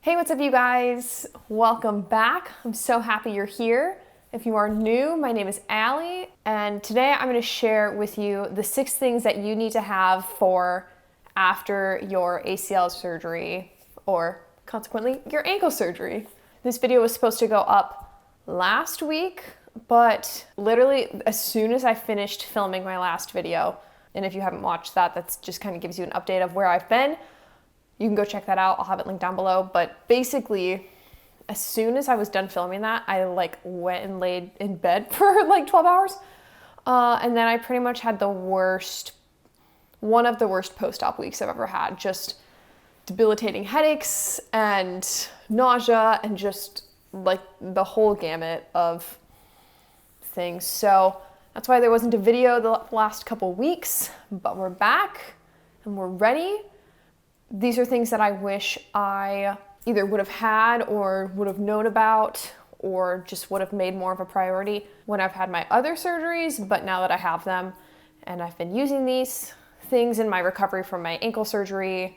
Hey, what's up you guys? Welcome back. I'm so happy you're here. If you are new, my name is Allie, and today I'm going to share with you the 6 things that you need to have for after your ACL surgery, or consequently, your ankle surgery. This video was supposed to go up last week, but literally as soon as I finished filming my last video, and if you haven't watched that, that just kind of gives you an update of where I've been. You can go check that out. I'll have it linked down below. But basically, as soon as I was done filming that, I went and laid in bed for 12 hours. And then I pretty much had one of the worst post-op weeks I've ever had. Just debilitating headaches and nausea and just the whole gamut of things. So that's why there wasn't a video the last couple weeks, but we're back and we're ready. These are things that I wish I either would have had or would have known about or just would have made more of a priority when I've had my other surgeries, but now that I have them and I've been using these things in my recovery from my ankle surgery,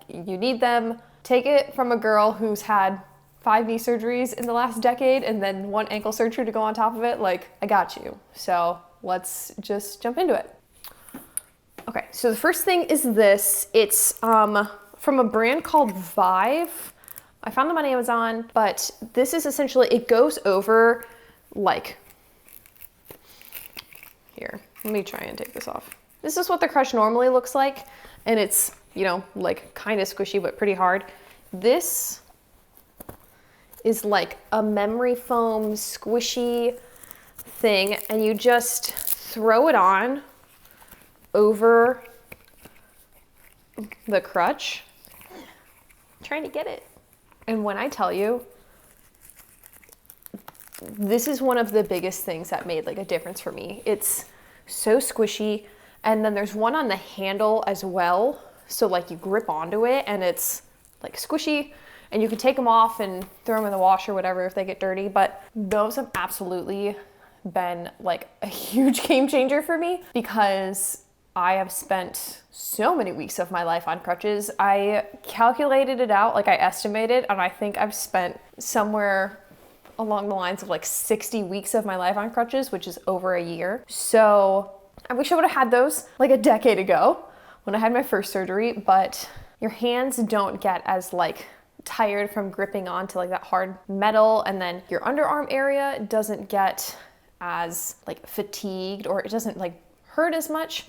you need them. Take it from a girl who's had 5 knee surgeries in the last decade and then 1 ankle surgery to go on top of it. I got you. So let's just jump into it. Okay, so the first thing is this. It's from a brand called VIDEOGRAPhy. I found them on Amazon, but this is essentially, it goes over here, let me try and take this off. This is what the crutch normally looks like, and it's, kind of squishy, but pretty hard. This is like a memory foam squishy thing, and you just throw it on over the crutch. I'm trying to get it. And when I tell you, this is one of the biggest things that made a difference for me. It's so squishy. And then there's one on the handle as well. So you grip onto it and it's squishy, and you can take them off and throw them in the wash or whatever if they get dirty. But those have absolutely been a huge game changer for me, because I have spent so many weeks of my life on crutches. I calculated it out, I estimated, and I think I've spent somewhere along the lines of 60 weeks of my life on crutches, which is over a year. So I wish I would have had those a decade ago when I had my first surgery, but your hands don't get as tired from gripping onto that hard metal, and then your underarm area doesn't get as fatigued, or it doesn't hurt as much.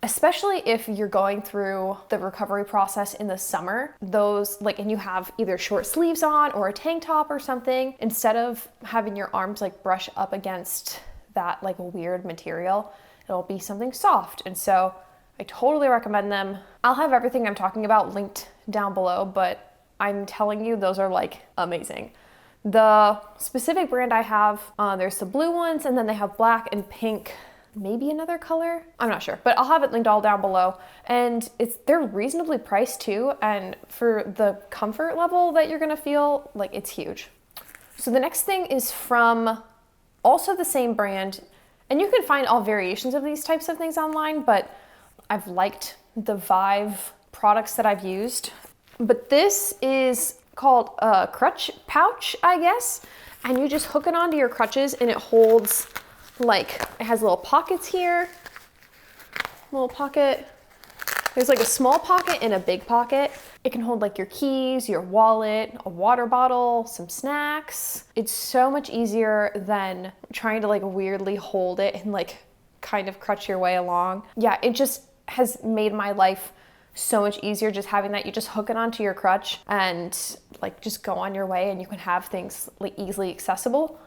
Especially if you're going through the recovery process in the summer, those and you have either short sleeves on or a tank top or something, instead of having your arms brush up against that weird material, it'll be something soft. And so I totally recommend them. I'll have everything I'm talking about linked down below, but I'm telling you, those are amazing. The specific brand I have, there's the blue ones, and then they have black and pink, maybe another color, I'm not sure, but I'll have it linked all down below. And they're reasonably priced too, and for the comfort level that you're gonna feel, it's huge. So the next thing is from also the same brand, and you can find all variations of these types of things online, but I've liked the Vive products that I've used. But this is called a crutch pouch, I guess, and you just hook it onto your crutches, and it holds it has little pockets here, little pocket. There's a small pocket and a big pocket. It can hold your keys, your wallet, a water bottle, some snacks. It's so much easier than trying to weirdly hold it and kind of crutch your way along. Yeah, it just has made my life so much easier just having that. You just hook it onto your crutch and just go on your way, and you can have things easily accessible.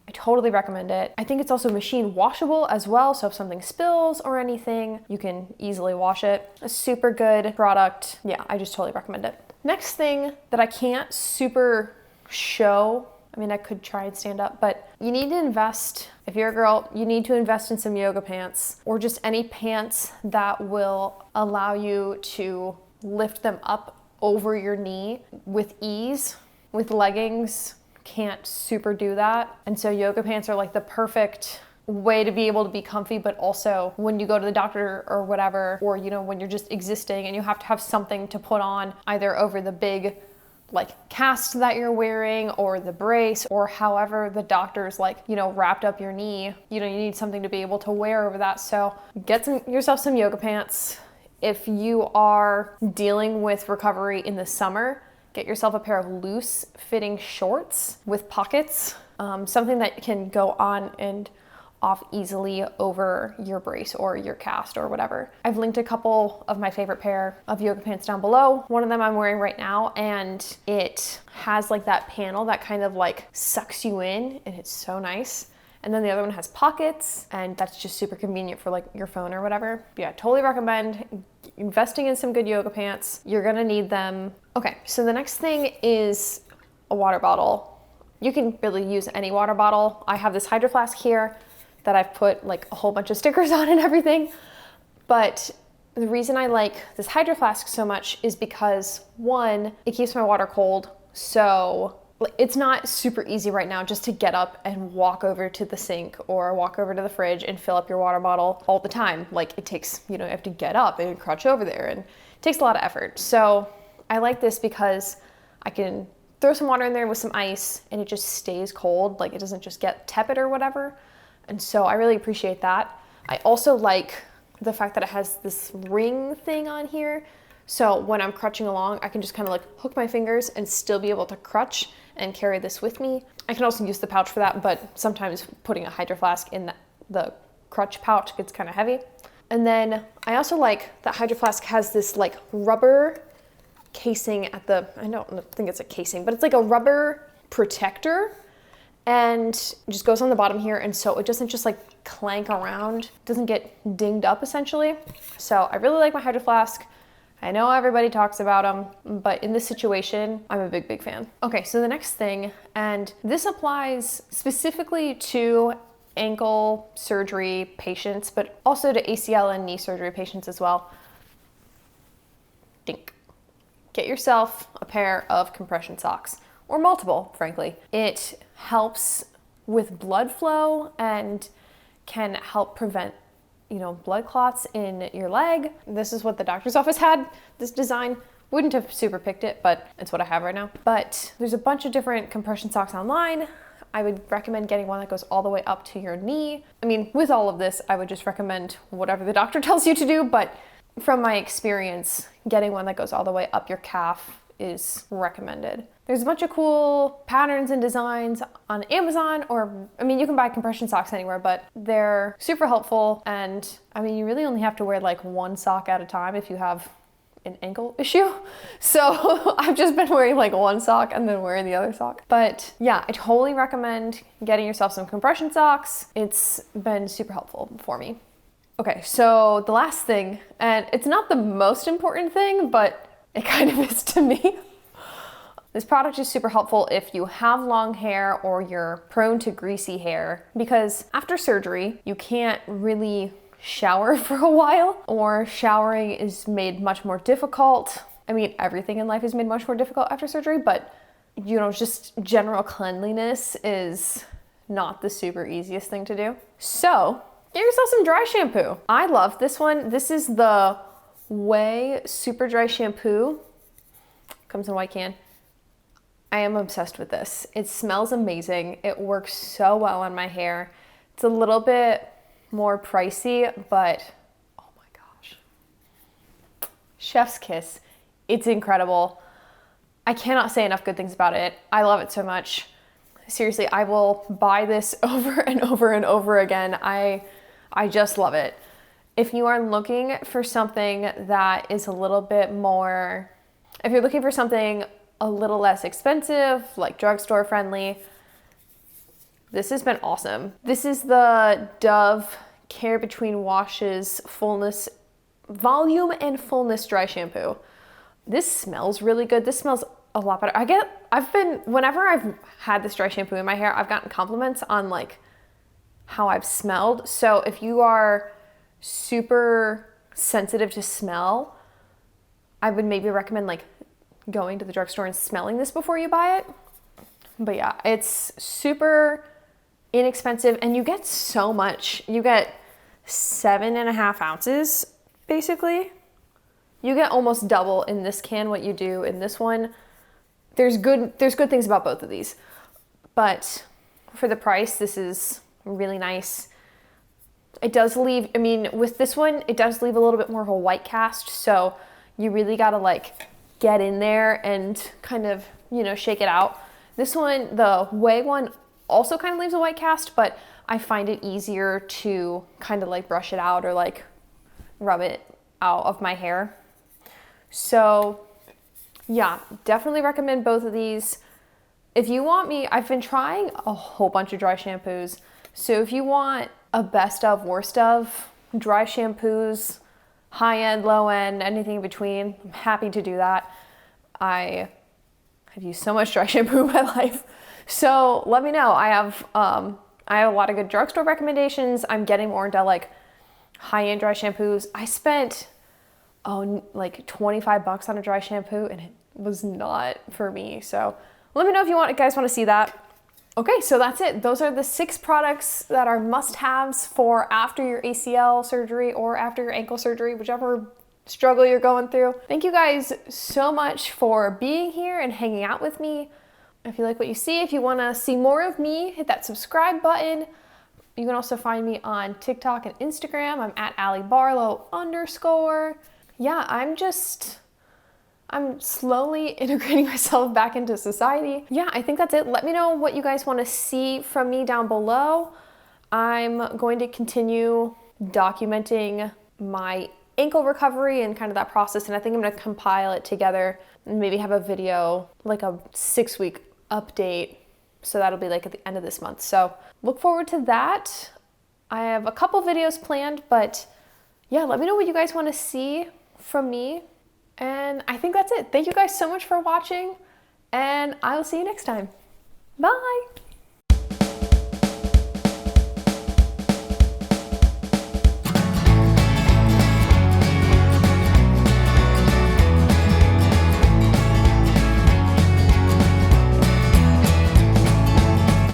I totally recommend it. I think it's also machine washable as well, so if something spills or anything, you can easily wash it. A super good product. Yeah, I just totally recommend it. Next thing that I can't super show, I could try and stand up, but you need to invest, if you're a girl, you need to invest in some yoga pants, or just any pants that will allow you to lift them up over your knee with ease. With leggings, can't super do that. And so yoga pants are the perfect way to be able to be comfy, but also when you go to the doctor or whatever, or when you're just existing and you have to have something to put on either over the big like cast that you're wearing or the brace or however the doctor's like, you know, wrapped up your knee. You know, you need something to be able to wear over that. So get yourself some yoga pants. If you are dealing with recovery in the summer, get yourself a pair of loose fitting shorts with pockets, something that can go on and off easily over your brace or your cast or whatever. I've linked a couple of my favorite pair of yoga pants down below. One of them I'm wearing right now, and it has like that panel that kind of like sucks you in, and it's so nice. And then the other one has pockets, and that's just super convenient for like your phone or whatever. But yeah, totally recommend investing in some good yoga pants. You're gonna need them. Okay, so the next thing is a water bottle. You can really use any water bottle. I have this Hydro Flask here that I've put like a whole bunch of stickers on and everything. But the reason I like this Hydro Flask so much is because, one, it keeps my water cold. So it's not super easy right now just to get up and walk over to the sink or walk over to the fridge and fill up your water bottle all the time. Like it takes, you know, you have to get up and crutch over there, and it takes a lot of effort. So I like this because I can throw some water in there with some ice and it just stays cold. Like it doesn't just get tepid or whatever. And so I really appreciate that. I also like the fact that it has this ring thing on here. So when I'm crutching along, I can just kind of like hook my fingers and still be able to crutch and carry this with me. I can also use the pouch for that, but sometimes putting a Hydro Flask in the crutch pouch gets kind of heavy. And then I also like that Hydro Flask has this like rubber casing at the, I don't think it's a casing, but it's like a rubber protector, and it just goes on the bottom here, and so it doesn't just like clank around, doesn't get dinged up essentially. So I really like my Hydro Flask. I know everybody talks about them, but in this situation, I'm a big fan. Okay, so the next thing, and this applies specifically to ankle surgery patients, but also to ACL and knee surgery patients as well. Dink. Get yourself a pair of compression socks, or multiple, frankly. It helps with blood flow and can help prevent, you know, blood clots in your leg. This is what the doctor's office had, this design. Wouldn't have super picked it, but it's what I have right now. But there's a bunch of different compression socks online. I would recommend getting one that goes all the way up to your knee. I mean, with all of this, I would just recommend whatever the doctor tells you to do, but from my experience, getting one that goes all the way up your calf is recommended. There's a bunch of cool patterns and designs on Amazon, or I mean, you can buy compression socks anywhere, but they're super helpful. And I mean, you really only have to wear like one sock at a time if you have an ankle issue. So I've just been wearing like one sock and then wearing the other sock. But yeah, I totally recommend getting yourself some compression socks. It's been super helpful for me. Okay, so the last thing, and it's not the most important thing, but it kind of is to me. This product is super helpful if you have long hair or you're prone to greasy hair, because after surgery, you can't really shower for a while, or showering is made much more difficult. I mean, everything in life is made much more difficult after surgery, but you know, just general cleanliness is not the super easiest thing to do. So get yourself some dry shampoo. I love this one. This is the Way Super Dry Shampoo. Comes in a white can. I am obsessed with this. It smells amazing. It works so well on my hair. It's a little bit more pricey, but oh my gosh. Chef's kiss. It's incredible. I cannot say enough good things about it. I love it so much. Seriously, I will buy this over and over and over again. I just love it. If you are looking for something that is a little bit more, if you're looking for something a little less expensive, like drugstore friendly, this has been awesome. This is the Dove Care Between Washes Fullness Volume and Fullness Dry Shampoo. This smells really good. This smells a lot better. Whenever I've had this dry shampoo in my hair, I've gotten compliments on like how I've smelled. So if you are super sensitive to smell, I would maybe recommend like going to the drugstore and smelling this before you buy it. But yeah, it's super inexpensive and you get so much. You get 7.5 ounces basically. You get almost double in this can what you do in this one. there's good things about both of these. But for the price, this is really nice. It does leave, I mean, with this one, it does leave a little bit more of a white cast. So you really got to like get in there and kind of, you know, shake it out. This one, the WAG one, also kind of leaves a white cast, but I find it easier to kind of like brush it out or like rub it out of my hair. So yeah, definitely recommend both of these. If you want me, I've been trying a whole bunch of dry shampoos. So if you want a best of, worst of dry shampoos, high end, low end, anything in between, I'm happy to do that. I have used so much dry shampoo in my life. So let me know. I have a lot of good drugstore recommendations. I'm getting more into like high-end dry shampoos. I spent like 25 bucks on a dry shampoo and it was not for me. So let me know if you guys want to see that. Okay, so that's it. Those are the 6 products that are must-haves for after your ACL surgery or after your ankle surgery, whichever struggle you're going through. Thank you guys so much for being here and hanging out with me. If you like what you see, if you want to see more of me, hit that subscribe button. You can also find me on TikTok and Instagram. I'm at Allie _. Yeah, I'm slowly integrating myself back into society. Yeah, I think that's it. Let me know what you guys want to see from me down below. I'm going to continue documenting my ankle recovery and kind of that process, and I think I'm going to compile it together and maybe have a video, like a 6-week update. So that'll be like at the end of this month. So look forward to that. I have a couple videos planned, but yeah, let me know what you guys want to see from me. And I think that's it. Thank you guys so much for watching, and I will see you next time. Bye.